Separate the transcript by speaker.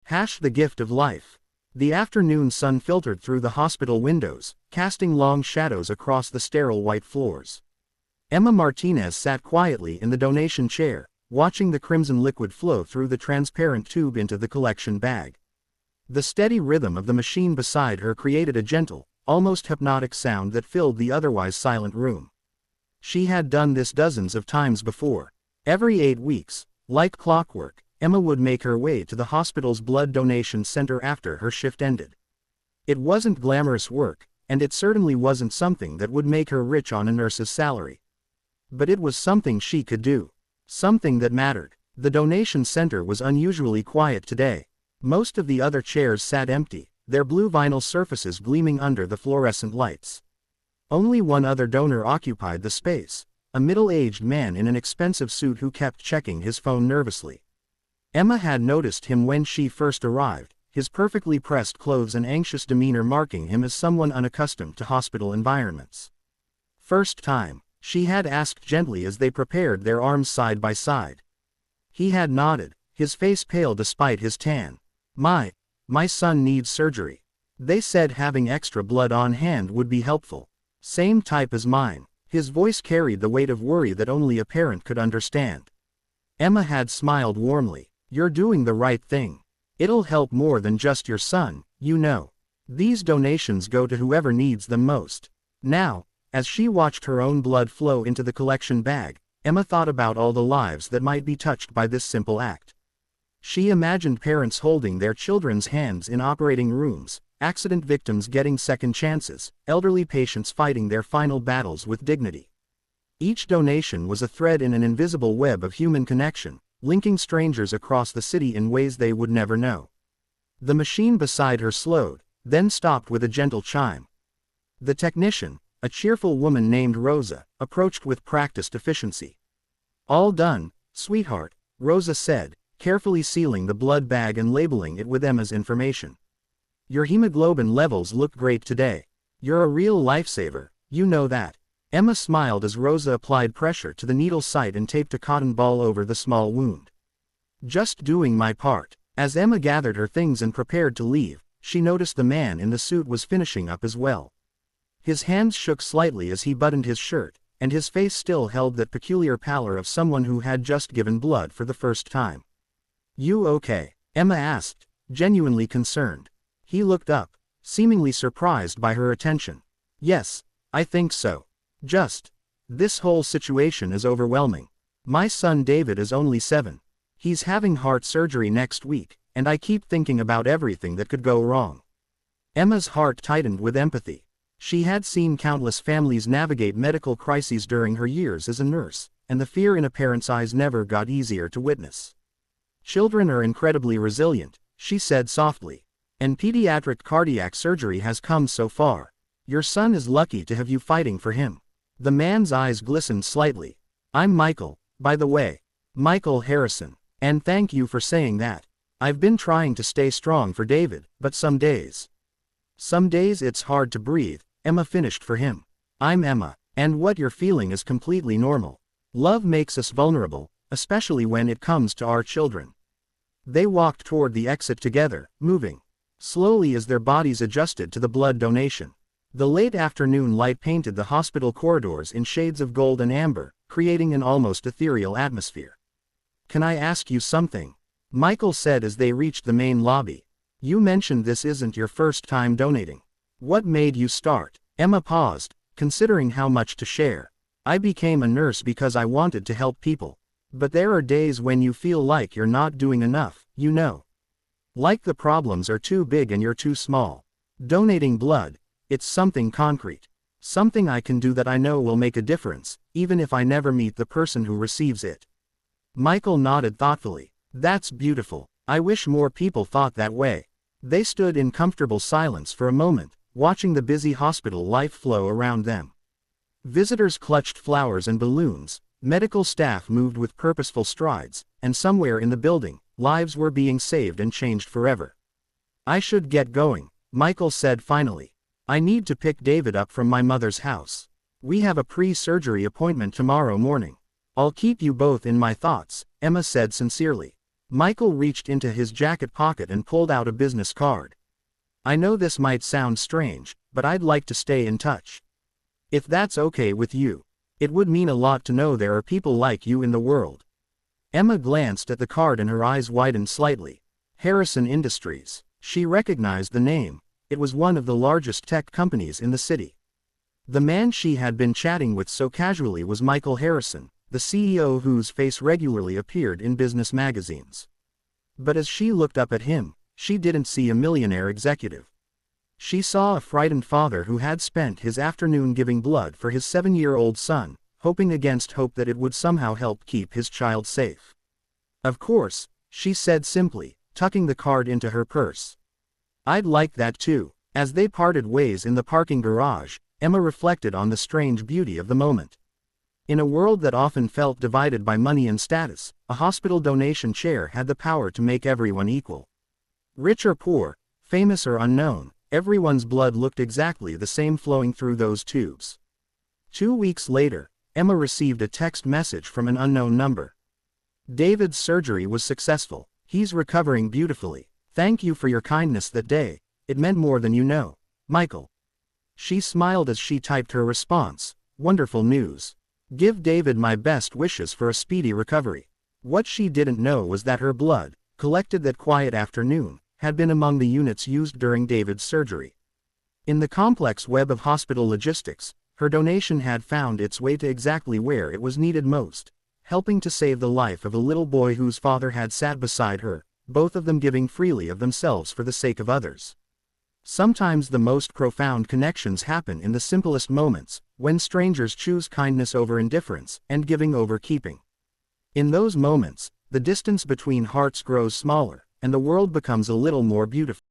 Speaker 1: The gift of life. The afternoon sun filtered through the hospital windows, casting long shadows across the sterile white floors. Emma Martinez sat quietly in the donation chair, watching the crimson liquid flow through the transparent tube into the collection bag. The steady rhythm of the machine beside her created a gentle, almost hypnotic sound that filled the otherwise silent room. She had done this dozens of times before. Every 8 weeks, like clockwork, Emma would make her way to the hospital's blood donation center after her shift ended. It wasn't glamorous work, and it certainly wasn't something that would make her rich on a nurse's salary. But it was something she could do. Something that mattered. The donation center was unusually quiet today. Most of the other chairs sat empty, their blue vinyl surfaces gleaming under the fluorescent lights. Only one other donor occupied the space, a middle-aged man in an expensive suit who kept checking his phone nervously. Emma had noticed him when she first arrived, his perfectly pressed clothes and anxious demeanor marking him as someone unaccustomed to hospital environments. "First time?" she had asked gently as they prepared their arms side by side. He had nodded, his face pale despite his tan. My son needs surgery. They said having extra blood on hand would be helpful. Same type as mine." His voice carried the weight of worry that only a parent could understand. Emma had smiled warmly. "You're doing the right thing. It'll help more than just your son, you know. These donations go to whoever needs them most." Now, as she watched her own blood flow into the collection bag, Emma thought about all the lives that might be touched by this simple act. She imagined parents holding their children's hands in operating rooms, accident victims getting second chances, elderly patients fighting their final battles with dignity. Each donation was a thread in an invisible web of human connection, linking strangers across the city in ways they would never know. The machine beside her slowed, then stopped with a gentle chime. The technician, a cheerful woman named Rosa, approached with practiced efficiency. "All done, sweetheart," Rosa said, carefully sealing the blood bag and labeling it with Emma's information. "Your hemoglobin levels look great today. You're a real lifesaver, you know that." Emma smiled as Rosa applied pressure to the needle site and taped a cotton ball over the small wound. "Just doing my part." As Emma gathered her things and prepared to leave, she noticed the man in the suit was finishing up as well. His hands shook slightly as he buttoned his shirt, and his face still held that peculiar pallor of someone who had just given blood for the first time. "You okay?" Emma asked, genuinely concerned. He looked up, seemingly surprised by her attention. "Yes, I think so. This whole situation is overwhelming. My son David is only 7. He's having heart surgery next week, and I keep thinking about everything that could go wrong." Emma's heart tightened with empathy. She had seen countless families navigate medical crises during her years as a nurse, and the fear in a parent's eyes never got easier to witness. "Children are incredibly resilient," she said softly. "And pediatric cardiac surgery has come so far. Your son is lucky to have you fighting for him." The man's eyes glistened slightly. "I'm Michael, by the way. Michael Harrison. And thank you for saying that. I've been trying to stay strong for David, but some days it's hard to breathe," Emma finished for him. "I'm Emma, and what you're feeling is completely normal. Love makes us vulnerable, especially when it comes to our children." They walked toward the exit together, moving slowly as their bodies adjusted to the blood donation. The late afternoon light painted the hospital corridors in shades of gold and amber, creating an almost ethereal atmosphere. "Can I ask you something?" Michael said as they reached the main lobby. "You mentioned this isn't your first time donating. What made you start?" Emma paused, considering how much to share. "I became a nurse because I wanted to help people. But there are days when you feel like you're not doing enough, you know. Like the problems are too big and you're too small. Donating blood, it's something concrete. Something I can do that I know will make a difference, even if I never meet the person who receives it." Michael nodded thoughtfully. "That's beautiful. I wish more people thought that way." They stood in comfortable silence for a moment, watching the busy hospital life flow around them. Visitors clutched flowers and balloons, medical staff moved with purposeful strides, and somewhere in the building, lives were being saved and changed forever. "I should get going," Michael said finally. "I need to pick David up from my mother's house. We have a pre-surgery appointment tomorrow morning." "I'll keep you both in my thoughts," Emma said sincerely. Michael reached into his jacket pocket and pulled out a business card. "I know this might sound strange, but I'd like to stay in touch. If that's okay with you. It would mean a lot to know there are people like you in the world." Emma glanced at the card and her eyes widened slightly. Harrison Industries. She recognized the name. It was one of the largest tech companies in the city. The man she had been chatting with so casually was Michael Harrison, the CEO whose face regularly appeared in business magazines. But as she looked up at him, she didn't see a millionaire executive. She saw a frightened father who had spent his afternoon giving blood for his 7-year-old son, hoping against hope that it would somehow help keep his child safe. "Of course," she said simply, tucking the card into her purse. "I'd like that too." As they parted ways in the parking garage, Emma reflected on the strange beauty of the moment. In a world that often felt divided by money and status, a hospital donation chair had the power to make everyone equal. Rich or poor, famous or unknown, everyone's blood looked exactly the same flowing through those tubes. 2 weeks later, Emma received a text message from an unknown number. "David's surgery was successful. He's recovering beautifully. Thank you for your kindness that day. It meant more than you know. Michael." She smiled as she typed her response. "Wonderful news. Give David my best wishes for a speedy recovery." What she didn't know was that her blood, collected that quiet afternoon, had been among the units used during David's surgery. In the complex web of hospital logistics, her donation had found its way to exactly where it was needed most, helping to save the life of a little boy whose father had sat beside her, both of them giving freely of themselves for the sake of others. Sometimes the most profound connections happen in the simplest moments, when strangers choose kindness over indifference, and giving over keeping. In those moments, the distance between hearts grows smaller, and the world becomes a little more beautiful.